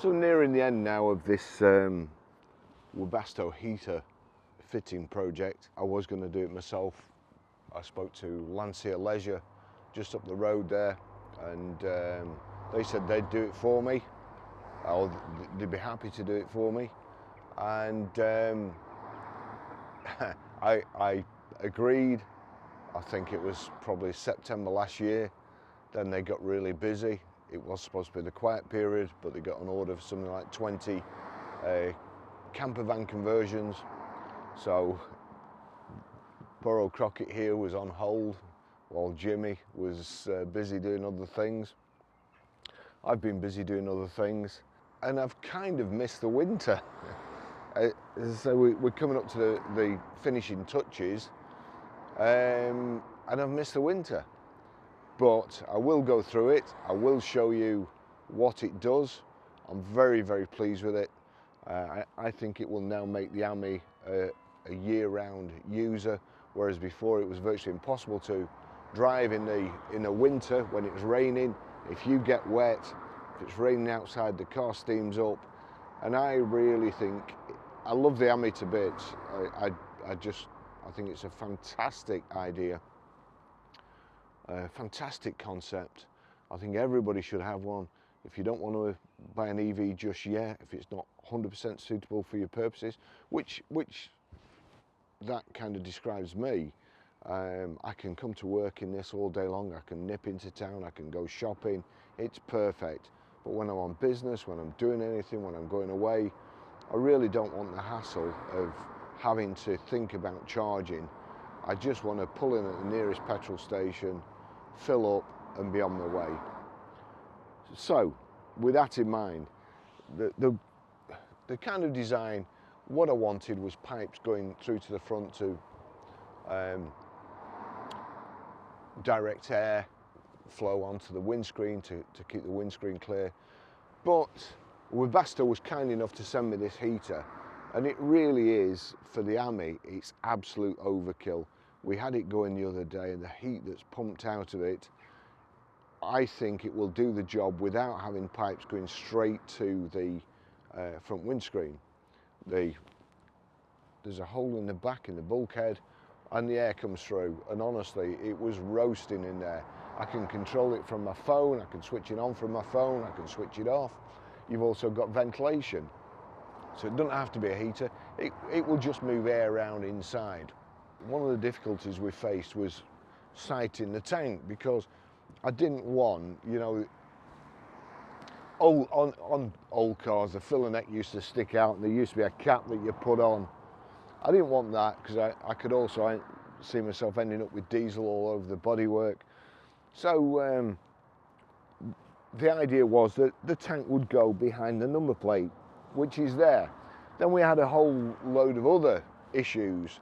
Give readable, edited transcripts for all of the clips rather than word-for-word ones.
So nearing the end now of this Webasto heater fitting project. I was going to do it myself. I spoke to Lancia Leisure just up the road there, and they said they'd do it for me, or they'd be happy to do it for me, and I agreed. I think it was probably September last year. Then they got really busy. It was supposed to be the quiet period, but they got an order for something like 20 camper van conversions. So poor old Crockett here was on hold while Jimmy was busy doing other things. I've been busy doing other things, and I've kind of missed the winter. So we're coming up to the finishing touches, and I've missed the winter. But I will go through it. I will show you what it does. I'm very, very pleased with it. I think it will now make the Ami a year-round user, whereas before it was virtually impossible to drive in the winter when it's raining. If you get wet, if it's raining outside, the car steams up. And I really think, I love the Ami to bits. I think it's a fantastic idea. Fantastic concept. I think everybody should have one. If you don't want to buy an EV just yet, if it's not 100% suitable for your purposes, which that kind of describes me. I can come to work in this all day long. I can nip into town, I can go shopping. It's perfect. But when I'm on business, when I'm doing anything, when I'm going away, I really don't want the hassle of having to think about charging. I just want to pull in at the nearest petrol station, fill up and be on my way. So with that in mind, the kind of design, what I wanted was pipes going through to the front to direct air flow onto the windscreen to keep the windscreen clear. But Webasto was kind enough to send me this heater, and it really is, for the Ami, it's absolute overkill. We had it going the other day, and the heat that's pumped out of it, I think it will do the job without having pipes going straight to the front windscreen. There's a hole in the back in the bulkhead, and the air comes through, and honestly, it was roasting in there. I can control it from my phone, I can switch it on from my phone, I can switch it off. You've also got ventilation, so it doesn't have to be a heater. It will just move air around inside. One of the difficulties we faced was sighting the tank, because I didn't want, you know, on old cars, the filler neck used to stick out, and there used to be a cap that you put on. I didn't want that, because I could also see myself ending up with diesel all over the bodywork. So the idea was that the tank would go behind the number plate, which is there. Then we had a whole load of other issues,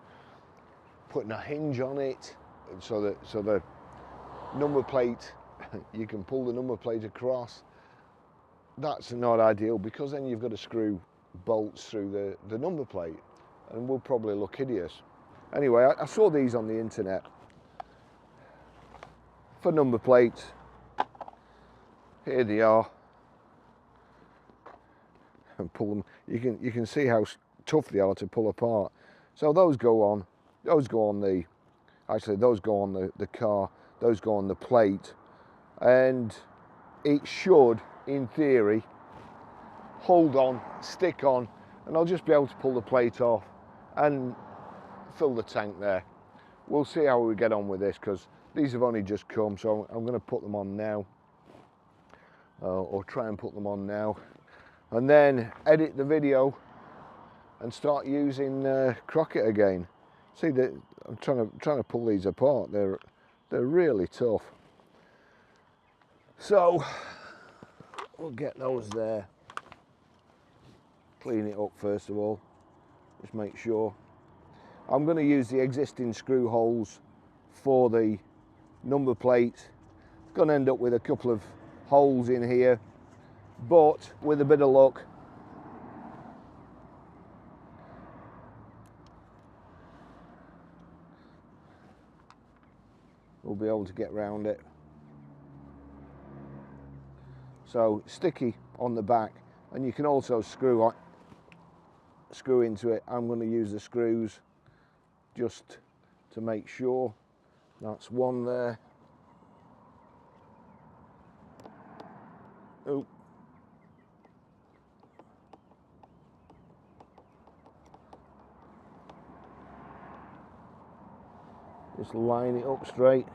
putting a hinge on it so the number plate, you can pull the number plate across. That's not ideal, because then you've got to screw bolts through the number plate, and will probably look hideous. Anyway, I saw these on the internet for number plates. Here they are, and pull them. You can see how tough they are to pull apart. So those go on the, actually those go on the car, those go on the plate, and it should, in theory, hold on, stick on, and I'll just be able to pull the plate off and fill the tank there. We'll see how we get on with this, because these have only just come, so I'm going to put them on now, or try and put them on now, and then edit the video and start using Crockett again. See, I'm trying to pull these apart. They're really tough. So we'll get those there. Clean it up first of all. Just make sure. I'm going to use the existing screw holes for the number plate. Going to end up with a couple of holes in here, but with a bit of luck, we'll be able to get round it. So sticky on the back, And you can also screw into it. I'm going to use the screws just to make sure. That's one there. Oh. Just line it up straight.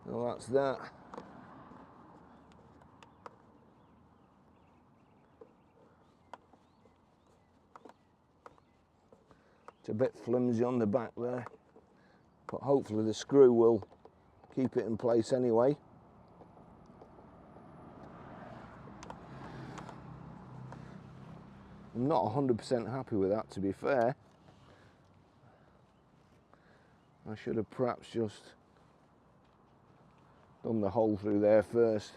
So that's that. It's a bit flimsy on the back there, but hopefully the screw will keep it in place anyway. I'm not 100% happy with that, to be fair. I should have perhaps just done the hole through there first.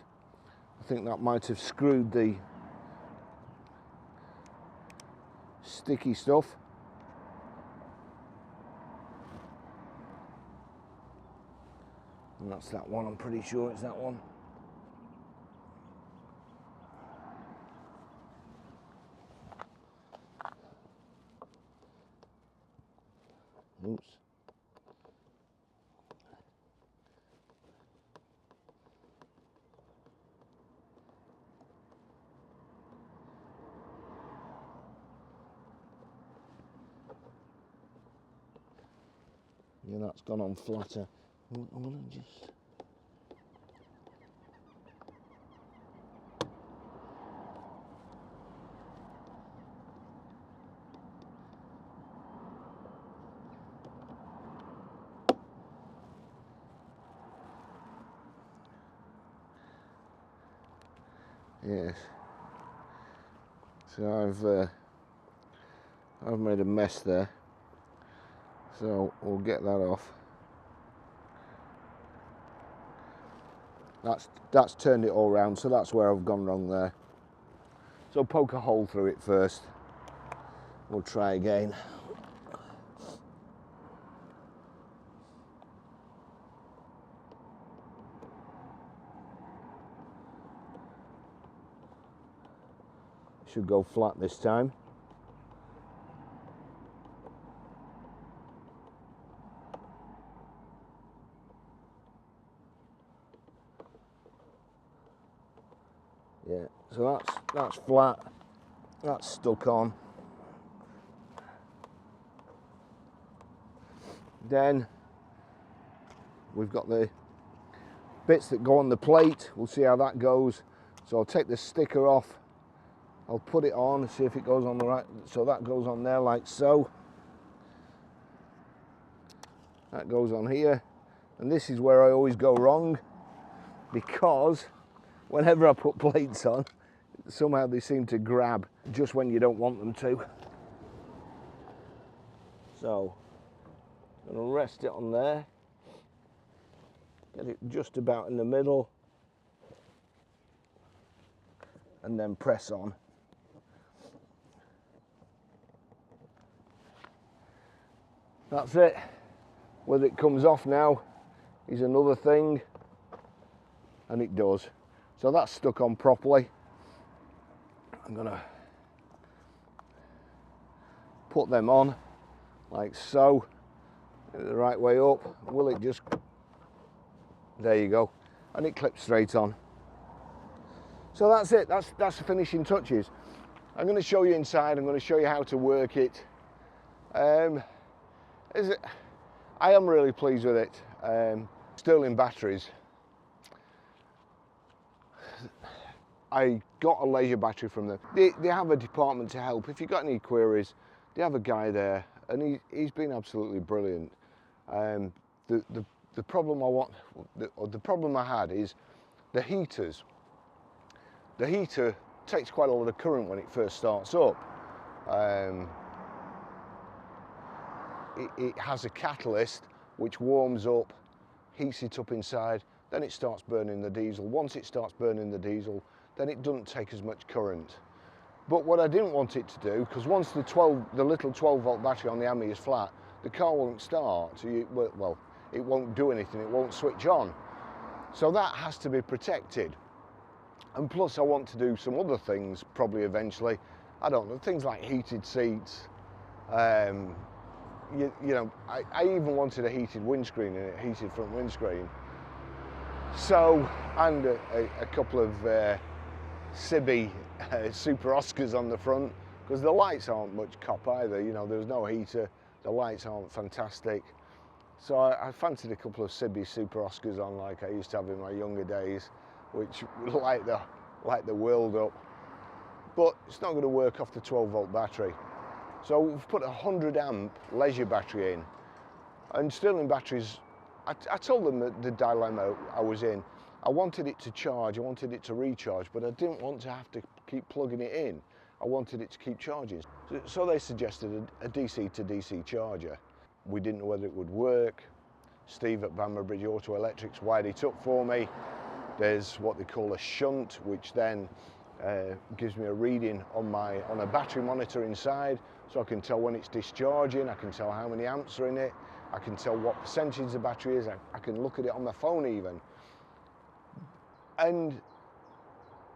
I think that might have screwed the sticky stuff. And that's that one, I'm pretty sure it's that one. Oops. Yeah, that's gone on flatter. I'm gonna just... Yes. So I've made a mess there. So we'll get that off. That's turned it all round, so that's where I've gone wrong there. So poke a hole through it first. We'll try again. Should go flat this time. Yeah, so that's flat. That's stuck on. Then we've got the bits that go on the plate. We'll see how that goes. So I'll take the sticker off. I'll put it on, see if it goes on the right. So that goes on there like so. That goes on here. And this is where I always go wrong, because whenever I put plates on, somehow they seem to grab just when you don't want them to. So I'm going to rest it on there. Get it just about in the middle. And then press on. That's it. Whether it comes off now is another thing, and it does. So that's stuck on properly. I'm gonna put them on like so, get it the right way up. Will it just, there you go, and it clips straight on. So that's it, that's the finishing touches. I'm going to show you inside, I'm going to show you how to work it. I am really pleased with it. Sterling batteries. I got a leisure battery from them. They have a department to help. If you've got any queries, they have a guy there, and he's been absolutely brilliant. The problem I had is the heaters. The heater takes quite a lot of current when it first starts up. It has a catalyst which warms up, heats it up inside, then it starts burning the diesel. Once it starts burning the diesel, then it doesn't take as much current. But what I didn't want it to do, because once the little 12 volt battery on the Ami is flat, the car won't start. Well, it won't do anything, it won't switch on. So that has to be protected. And plus I want to do some other things probably eventually. I don't know, things like heated seats. You know, I even wanted a heated windscreen in it, heated front windscreen. So, and a couple of Citroen Super Oscars on the front, because the lights aren't much cop either. You know, there's no heater, the lights aren't fantastic. So I fancied a couple of Citroen Super Oscars on, like I used to have in my younger days, which light the world up. But it's not going to work off the 12-volt battery. So we've put a 100 amp leisure battery in, and Stirling batteries, I told them that the dilemma I was in. I wanted it to charge, I wanted it to recharge, but I didn't want to have to keep plugging it in. I wanted it to keep charging. So they suggested a DC to DC charger. We didn't know whether it would work. Steve at Bamber Bridge Auto Electrics wired it up for me. There's what they call a shunt, which then gives me a reading on a battery monitor inside, so I can tell when it's discharging, I can tell how many amps are in it, I can tell what percentage the battery is, I can look at it on my phone even. And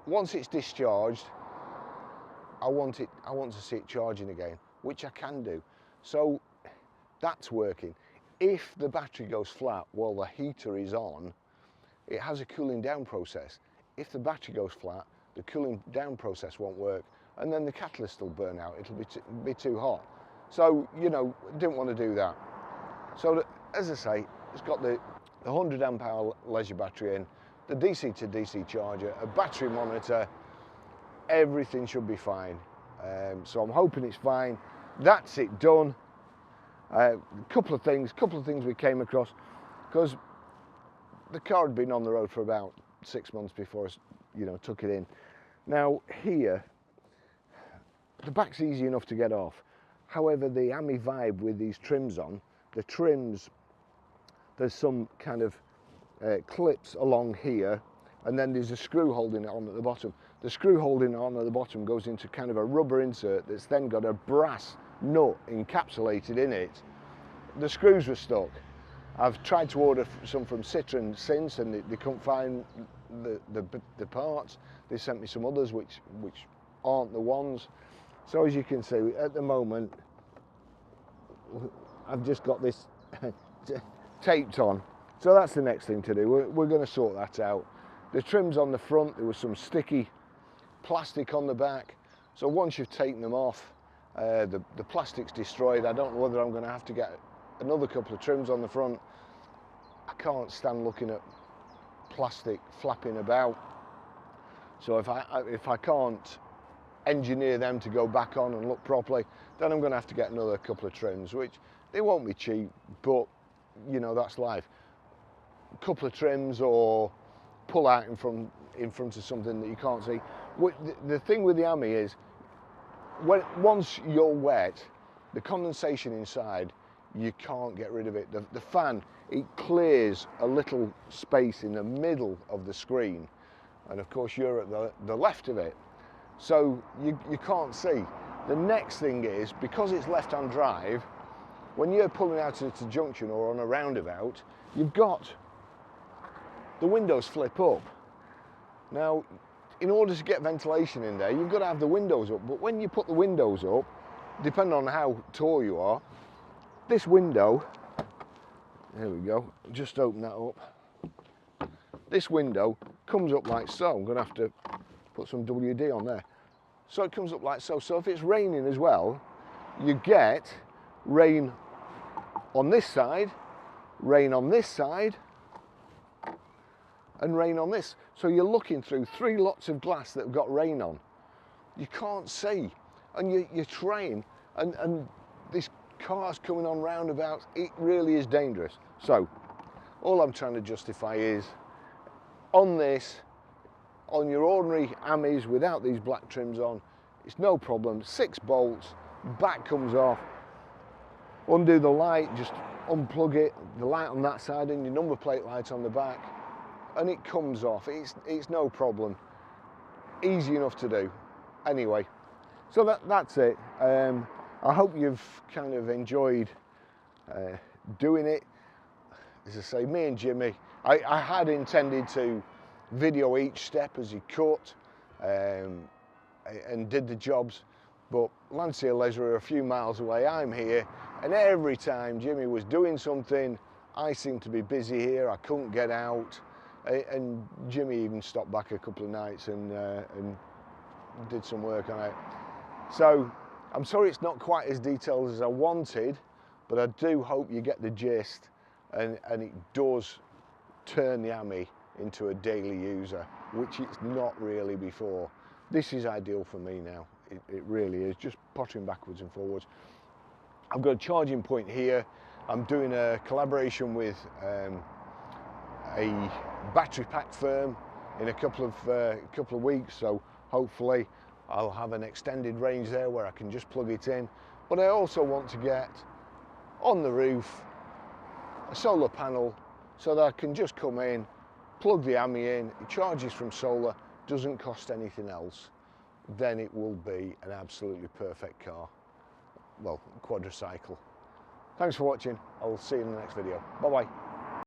once it's discharged, I want to see it charging again, which I can do. So that's working. If the battery goes flat while the heater is on, it has a cooling down process. If the battery goes flat, the cooling down process won't work, and then the catalyst will burn out. It'll be too hot. So, you know, didn't want to do that. So, as I say, it's got the 100 amp hour leisure battery in, the DC to DC charger, a battery monitor, everything should be fine. So I'm hoping it's fine. That's it done. A couple of things we came across, because the car had been on the road for about 6 months before I took it in. Now here, the back's easy enough to get off. However, the Ami Vibe with these trims on, the trims, there's some kind of clips along here, and then there's a screw holding it on at the bottom. The screw holding it on at the bottom goes into kind of a rubber insert that's then got a brass nut encapsulated in it. The screws were stuck. I've tried to order some from Citroen since, and they couldn't find the parts. They sent me some others which aren't the ones. So as you can see, at the moment, I've just got this taped on. So that's the next thing to do. We're going to sort that out. The trims on the front, there was some sticky plastic on the back. So once you've taken them off, the plastic's destroyed. I don't know whether I'm going to have to get another couple of trims on the front. I can't stand looking at plastic flapping about. So if I can't engineer them to go back on and look properly, then I'm going to have to get another couple of trims, which they won't be cheap, but you know, that's life. A couple of trims, or pull out in front of something that you can't see. The thing with the Ami is, once you're wet, the condensation inside, you can't get rid of it. The fan, it clears a little space in the middle of the screen, and of course you're at the left of it, so you can't see. The next thing is, because it's left-hand drive, when you're pulling out at a junction or on a roundabout, you've got the windows flip up. Now, in order to get ventilation in there, you've got to have the windows up, but when you put the windows up, depending on how tall you are, this window, there we go, just open that up. This window comes up like so. I'm going to have to put some WD on there. So it comes up like so. So if it's raining as well, you get rain on this side, rain on this side, and rain on this. So you're looking through 3 lots of glass that have got rain on. You can't see, and you're trying, and this car's coming on roundabouts. It really is dangerous. So all I'm trying to justify is, on this, on your ordinary Amis without these black trims on, it's no problem. 6 bolts, back comes off, undo the light, just unplug it, the light on that side and your number plate light on the back, and it comes off. It's no problem, easy enough to do. Anyway, so that's it. I hope you've kind of enjoyed doing it. As I say, me and Jimmy, I had intended to video each step as he cut and did the jobs, but Lancia Les were a few miles away, I'm here, and every time Jimmy was doing something, I seemed to be busy here, I couldn't get out, and Jimmy even stopped back a couple of nights and did some work on it. So I'm sorry it's not quite as detailed as I wanted, but I do hope you get the gist, and it does turn the Ami into a daily user, which it's not really before. This is ideal for me now, it really is, just pottering backwards and forwards. I've got a charging point here. I'm doing a collaboration with a battery pack firm in a couple of weeks, so hopefully I'll have an extended range there where I can just plug it in. But I also want to get on the roof a solar panel so that I can just come in, plug the Ami in, it charges from solar, doesn't cost anything else. Then it will be an absolutely perfect car. Well, quadricycle. Thanks for watching. I'll see you in the next video. Bye bye.